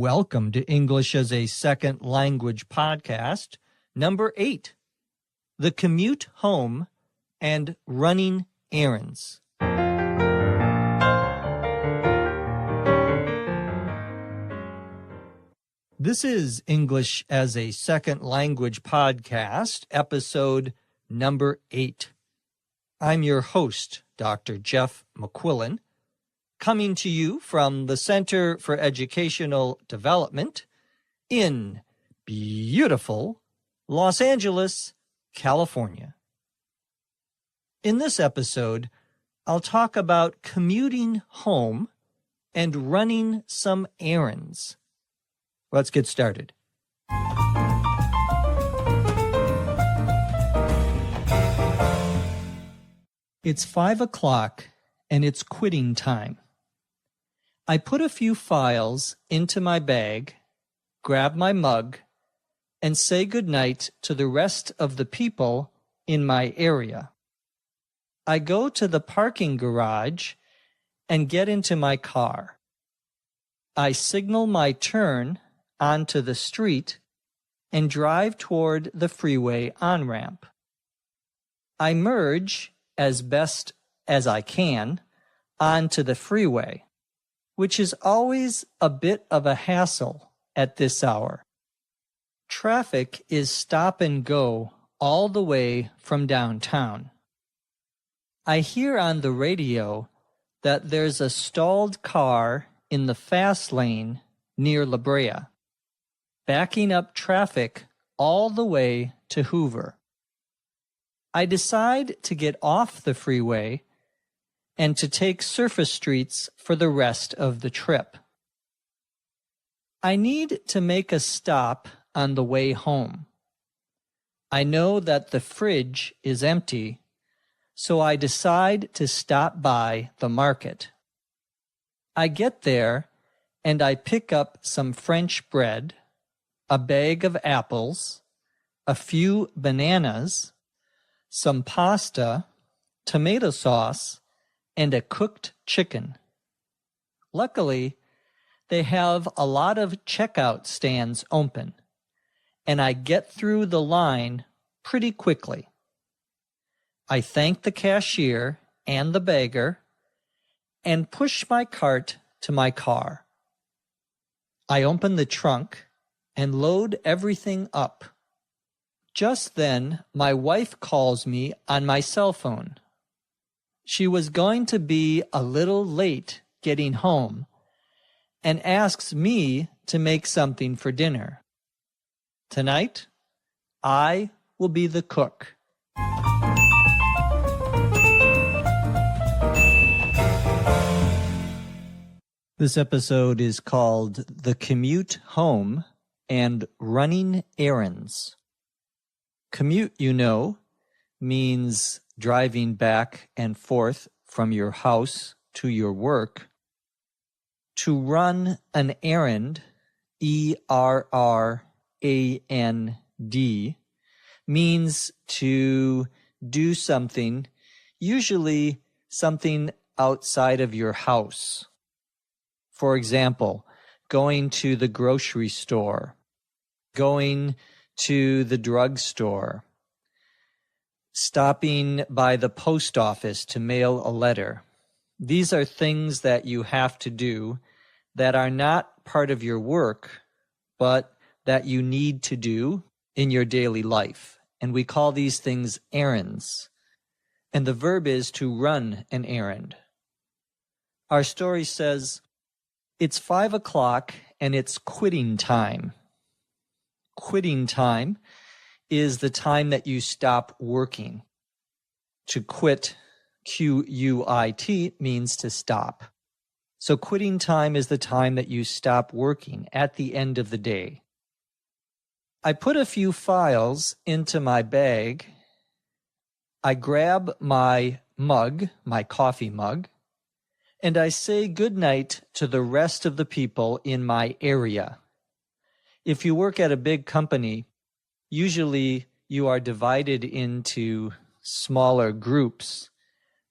Welcome to English as a Second Language podcast, number 8, The Commute Home and Running Errands. This is English as a Second Language podcast, episode number 8. I'm your host, Dr. Jeff McQuillan, coming to you from the Center for Educational Development in beautiful Los Angeles, California. In this episode, I'll talk about commuting home and running some errands. Let's get started. It's 5 o'clock and it's quitting time. I put a few files into my bag, grab my mug, and say goodnight to the rest of the people in my area. I go to the parking garage and get into my car. I signal my turn onto the street and drive toward the freeway on-ramp. I merge as best as I can onto the freeway, which is always a bit of a hassle at this hour. Traffic is stop and go all the way from downtown. I hear on the radio that there's a stalled car in the fast lane near La Brea, backing up traffic all the way to Hoover. I decide to get off the freeway and to take surface streets for the rest of the trip. I need to make a stop on the way home. I know that the fridge is empty, so I decide to stop by the market. I get there and I pick up some French bread, a bag of apples, a few bananas, some pasta, tomato sauce, and a cooked chicken. Luckily, they have a lot of checkout stands open, and I get through the line pretty quickly. I thank the cashier and the bagger and push my cart to my car. I open the trunk and load everything up. Just then, my wife calls me on my cell phone. She was going to be a little late getting home and asks me to make something for dinner. Tonight, I will be the cook. This episode is called The Commute Home and Running Errands. Commute, you know, means driving back and forth from your house to your work. To run an errand, E-R-R-A-N-D, means to do something, usually something outside of your house. For example, going to the grocery store, going to the drugstore, stopping by the post office to mail a letter. These are things that you have to do that are not part of your work, but that you need to do in your daily life. And we call these things errands. And the verb is to run an errand. Our story says, it's 5 o'clock and it's quitting time. Quitting time is the time that you stop working. To quit, Q-U-I-T, means to stop. So quitting time is the time that you stop working at the end of the day. I put a few files into my bag. I grab my mug, my coffee mug, and I say goodnight to the rest of the people in my area. If you work at a big company, usually you are divided into smaller groups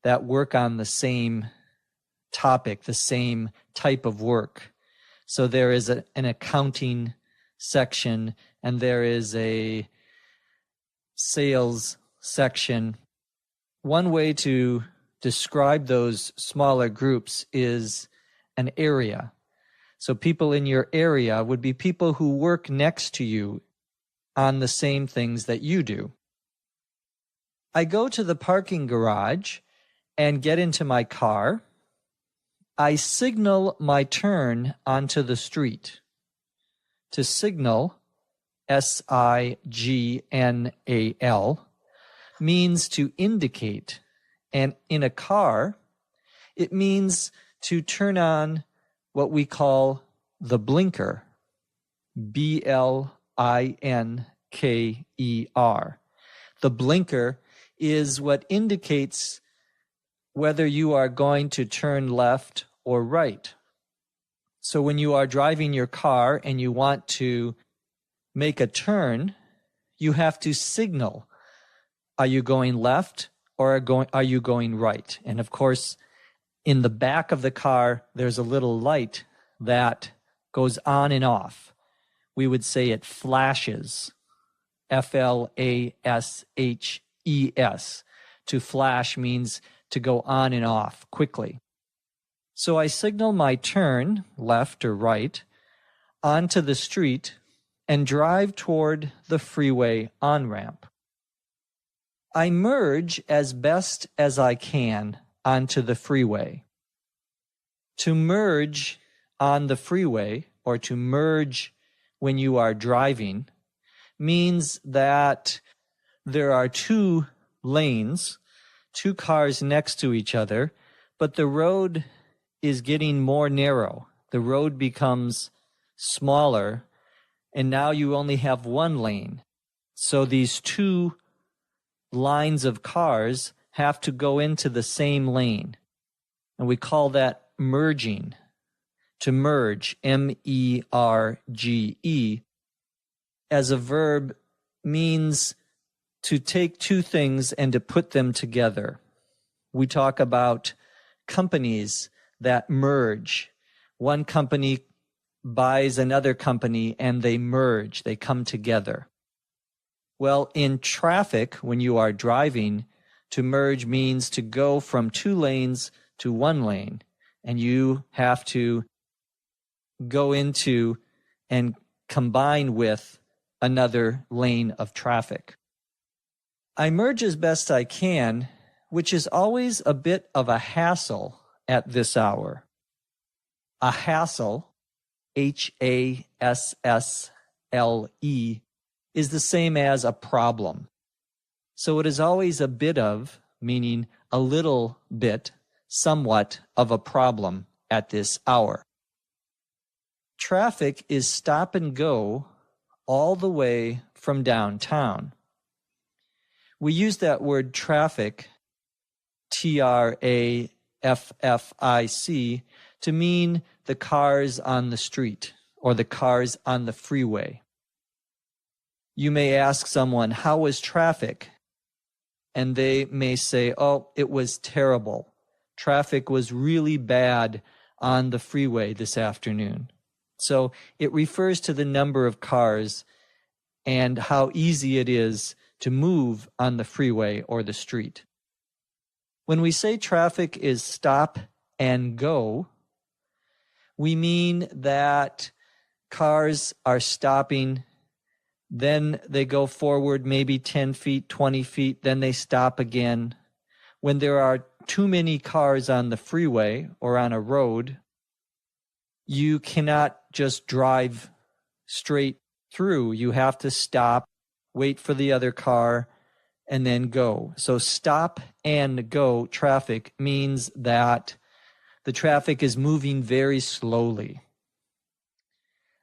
that work on the same topic, the same type of work. So there is an accounting section, and there is a sales section. One way to describe those smaller groups is an area. So people in your area would be people who work next to you on the same things that you do. I go to the parking garage and get into my car. I signal my turn onto the street. To signal, S-I-G-N-A-L, means to indicate. And in a car, it means to turn on what we call the blinker, B-L-I-N-K-E-R. The blinker is what indicates whether you are going to turn left or right. So when you are driving your car and you want to make a turn, you have to signal. Are you going left or are you going right? And of course, in the back of the car, there's a little light that goes on and off. We would say it flashes, F-L-A-S-H-E-S. To flash means to go on and off quickly. So I signal my turn, left or right, onto the street and drive toward the freeway on-ramp. I merge as best as I can onto the freeway. To merge on the freeway, or to merge when you are driving, means that there are two lanes, two cars next to each other, but the road is getting more narrow. The road becomes smaller, and now you only have one lane. So these two lines of cars have to go into the same lane. And we call that merging. To merge, M-E-R-G-E, as a verb means to take two things and to put them together. We talk about companies that merge. One company buys another company and they merge, they come together. Well, in traffic, when you are driving, to merge means to go from two lanes to one lane, and you have to go into and combine with another lane of traffic. I merge as best I can, which is always a bit of a hassle at this hour. A hassle, H-A-S-S-L-E, is the same as a problem. So it is always a bit of, meaning a little bit, somewhat of a problem at this hour. Traffic is stop and go all the way from downtown. We use that word traffic, T-R-A-F-F-I-C, to mean the cars on the street or the cars on the freeway. You may ask someone, how was traffic? And they may say, oh, it was terrible. Traffic was really bad on the freeway this afternoon. So it refers to the number of cars and how easy it is to move on the freeway or the street. When we say traffic is stop and go, we mean that cars are stopping, then they go forward maybe 10 feet, 20 feet, then they stop again. When there are too many cars on the freeway or on a road, you cannot just drive straight through. You have to stop, wait for the other car, and then go. So stop and go traffic means that the traffic is moving very slowly.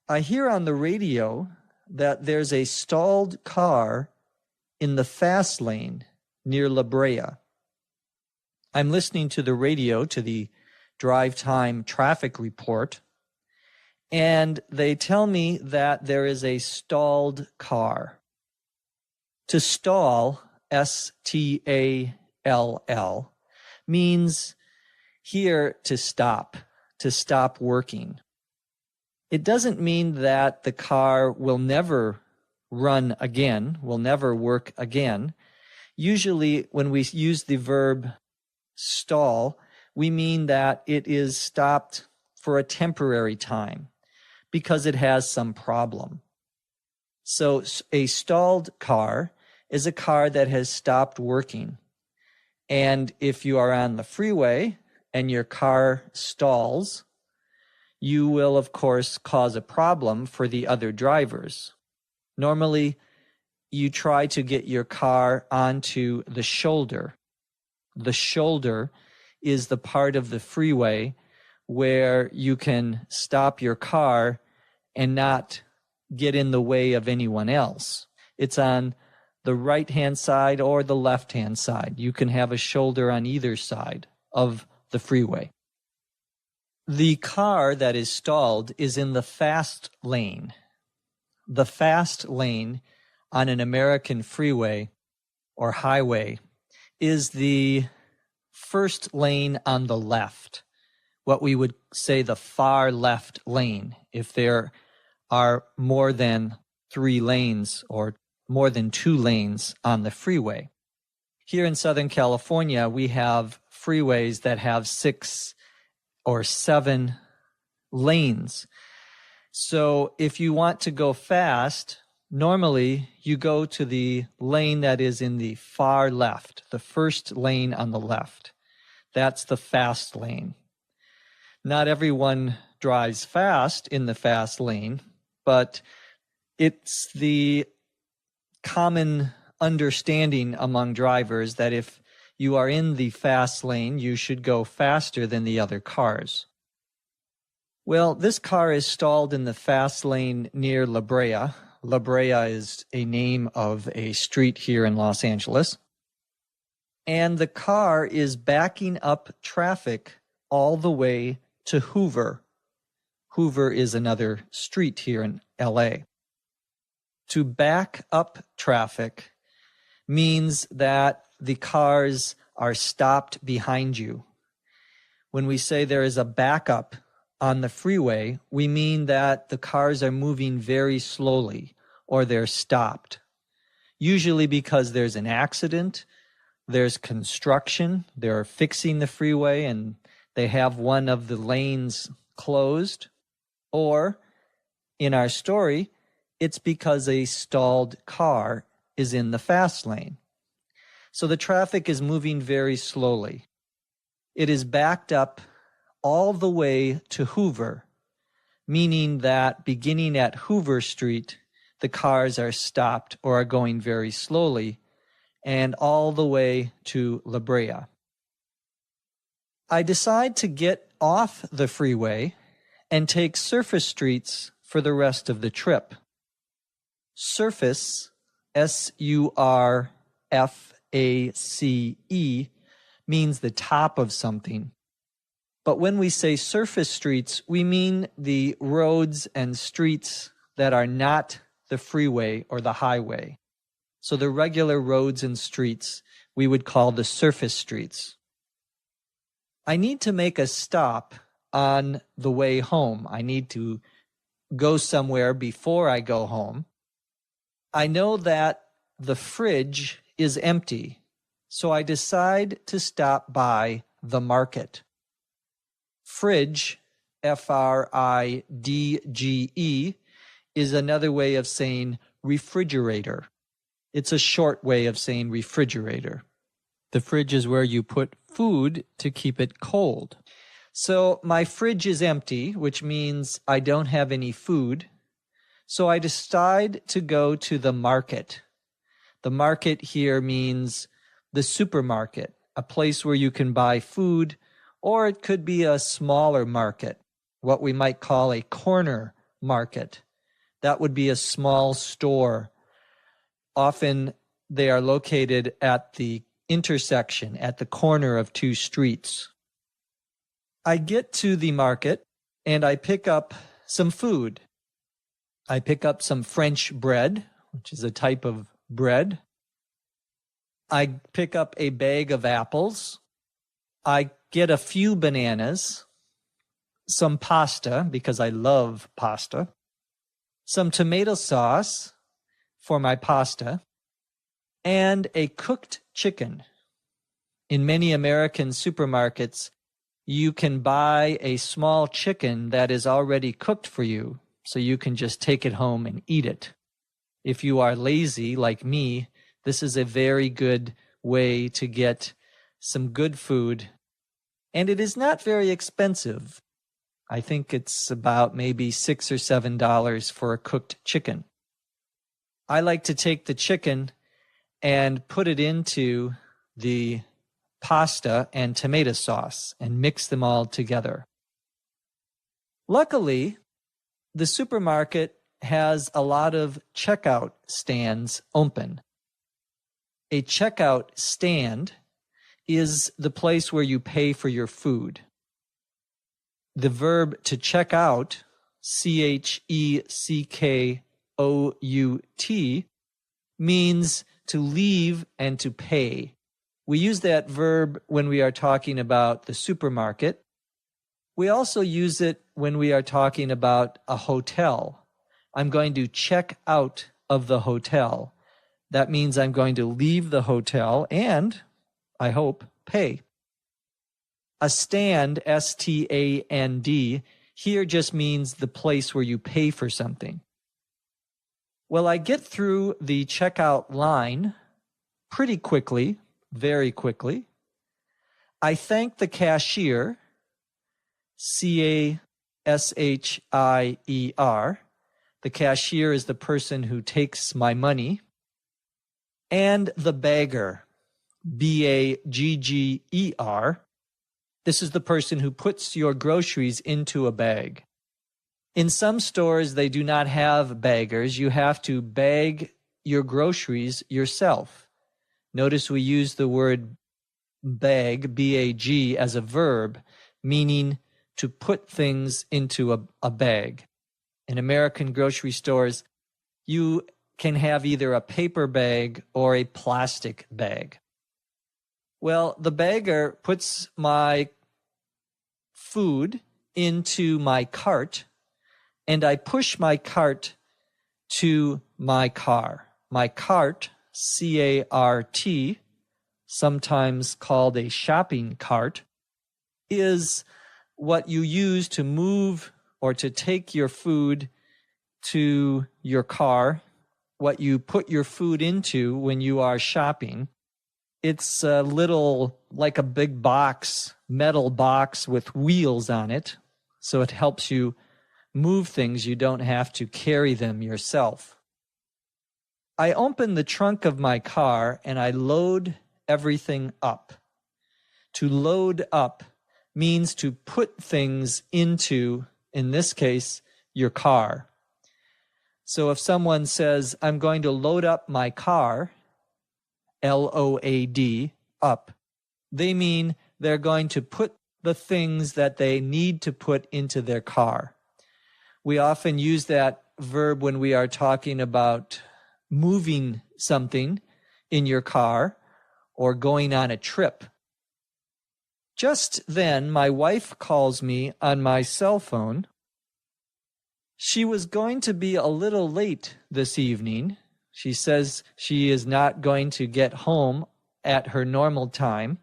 I hear on the radio that there's a stalled car in the fast lane near La Brea. I'm listening to the radio, to the drive time traffic report, and they tell me that there is a stalled car. To stall, S-T-A-L-L, means here to stop working. It doesn't mean that the car will never run again, will never work again. Usually when we use the verb stall, we mean that it is stopped for a temporary time because it has some problem. So a stalled car is a car that has stopped working. And if you are on the freeway and your car stalls, you will, of course, cause a problem for the other drivers. Normally, you try to get your car onto the shoulder. The shoulder is the part of the freeway where you can stop your car and not get in the way of anyone else. It's on the right-hand side or the left-hand side. You can have a shoulder on either side of the freeway. The car that is stalled is in the fast lane. The fast lane on an American freeway or highway is the first lane on the left, what we would say the far left lane, if there are more than 3 lanes or more than 2 lanes on the freeway. Here in Southern California, we have freeways that have 6 or 7 lanes. So if you want to go fast, normally you go to the lane that is in the far left, the first lane on the left. That's the fast lane. Not everyone drives fast in the fast lane, but it's the common understanding among drivers that if you are in the fast lane, you should go faster than the other cars. Well, this car is stalled in the fast lane near La Brea. La Brea is a name of a street here in Los Angeles. And the car is backing up traffic all the way to Hoover. Hoover is another street here in LA. To back up traffic means that the cars are stopped behind you. When we say there is a backup on the freeway, we mean that the cars are moving very slowly or they're stopped. Usually because there's an accident, there's construction, they're fixing the freeway and they have one of the lanes closed. Or, in our story, it's because a stalled car is in the fast lane. So the traffic is moving very slowly. It is backed up all the way to Hoover, meaning that beginning at Hoover Street, the cars are stopped or are going very slowly, and all the way to La Brea. I decide to get off the freeway and take surface streets for the rest of the trip. Surface, S-U-R-F-A-C-E, means the top of something. But when we say surface streets, we mean the roads and streets that are not the freeway or the highway. So the regular roads and streets we would call the surface streets. I need to make a stop on the way home. I need to go somewhere before I go home. I know that the fridge is empty, so I decide to stop by the market. Fridge, F-R-I-D-G-E, is another way of saying refrigerator. It's a short way of saying refrigerator. The fridge is where you put food to keep it cold. So my fridge is empty, which means I don't have any food. So I decide to go to the market. The market here means the supermarket, a place where you can buy food, or it could be a smaller market, what we might call a corner market. That would be a small store. Often they are located at the intersection, at the corner of 2 streets. I get to the market and I pick up some food. I pick up some French bread, which is a type of bread. I pick up a bag of apples. I get a few bananas, some pasta, because I love pasta, some tomato sauce for my pasta, and a cooked chicken. In many American supermarkets, you can buy a small chicken that is already cooked for you, so you can just take it home and eat it. If you are lazy like me, this is a very good way to get some good food, and it is not very expensive. I think it's about maybe $6 or $7 for a cooked chicken. I like to take the chicken and put it into the pasta and tomato sauce and mix them all together. Luckily, the supermarket has a lot of checkout stands open. A checkout stand is the place where you pay for your food. The verb to check out, C-H-E-C-K-O-U-T, means to leave and to pay. We use that verb when we are talking about the supermarket. We also use it when we are talking about a hotel. I'm going to check out of the hotel. That means I'm going to leave the hotel and, I hope, pay. A stand, S-T-A-N-D, here just means the place where you pay for something. Well, I get through the checkout line pretty quickly, very quickly. I thank the cashier, C-A-S-H-I-E-R. The cashier is the person who takes my money. And the bagger, B-A-G-G-E-R. This is the person who puts your groceries into a bag. In some stores, they do not have baggers. You have to bag your groceries yourself. Notice we use the word bag, B-A-G, as a verb, meaning to put things into a bag. In American grocery stores, you can have either a paper bag or a plastic bag. Well, the bagger puts my food into my cart, and I push my cart to my car. My cart, C-A-R-T, sometimes called a shopping cart, is what you use to move or to take your food to your car, what you put your food into when you are shopping. It's a little, like a big box, metal box with wheels on it, so it helps you move things. You don't have to carry them yourself. I open the trunk of my car and I load everything up. To load up means to put things into, in this case, your car. So if someone says, I'm going to load up my car, L-O-A-D, up, they mean they're going to put the things that they need to put into their car. We often use that verb when we are talking about moving something in your car or going on a trip. Just then, my wife calls me on my cell phone. She was going to be a little late this evening. She says she is not going to get home at her normal time.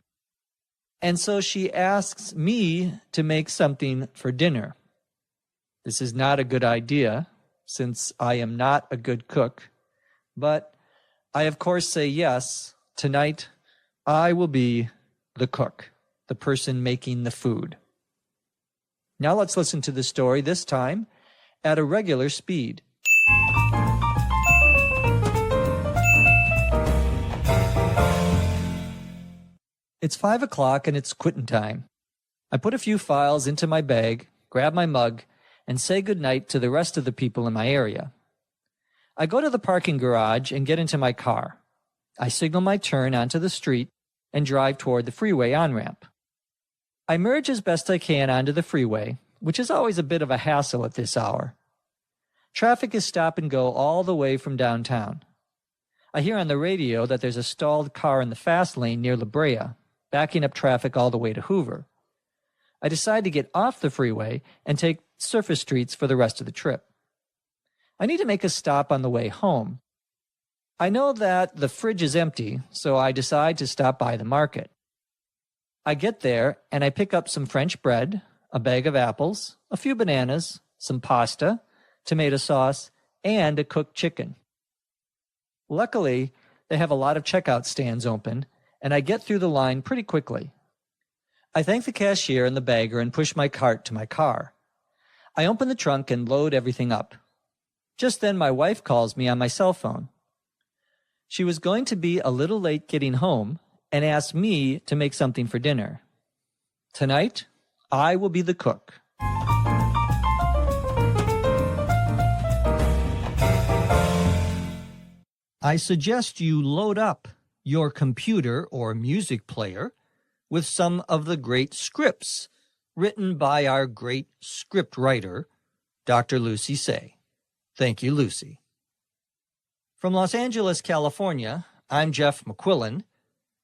And so she asks me to make something for dinner. This is not a good idea, since I am not a good cook. But I, of course, say yes. Tonight, I will be the cook, the person making the food. Now let's listen to the story, this time at a regular speed. It's 5 o'clock and it's quitting time. I put a few files into my bag, grab my mug, and say goodnight to the rest of the people in my area. I go to the parking garage and get into my car. I signal my turn onto the street and drive toward the freeway on-ramp. I merge as best I can onto the freeway, which is always a bit of a hassle at this hour. Traffic is stop and go all the way from downtown. I hear on the radio that there's a stalled car in the fast lane near La Brea, backing up traffic all the way to Hoover. I decide to get off the freeway and take surface streets for the rest of the trip. I need to make a stop on the way home. I know that the fridge is empty, so I decide to stop by the market. I get there and I pick up some French bread, a bag of apples, a few bananas, some pasta, tomato sauce, and a cooked chicken. Luckily, they have a lot of checkout stands open, and I get through the line pretty quickly. I thank the cashier and the bagger and push my cart to my car. I open the trunk and load everything up. Just then my wife calls me on my cell phone. She was going to be a little late getting home and asked me to make something for dinner. Tonight, I will be the cook. I suggest you load up your computer or music player with some of the great scripts written by our great script writer, Dr. Lucy Say. Thank you, Lucy. From Los Angeles, California, I'm Jeff McQuillan.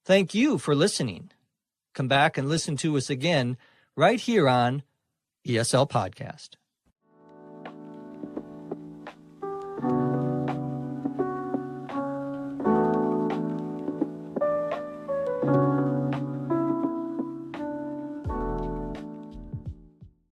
Thank you for listening. Come back and listen to us again right here on ESL Podcast.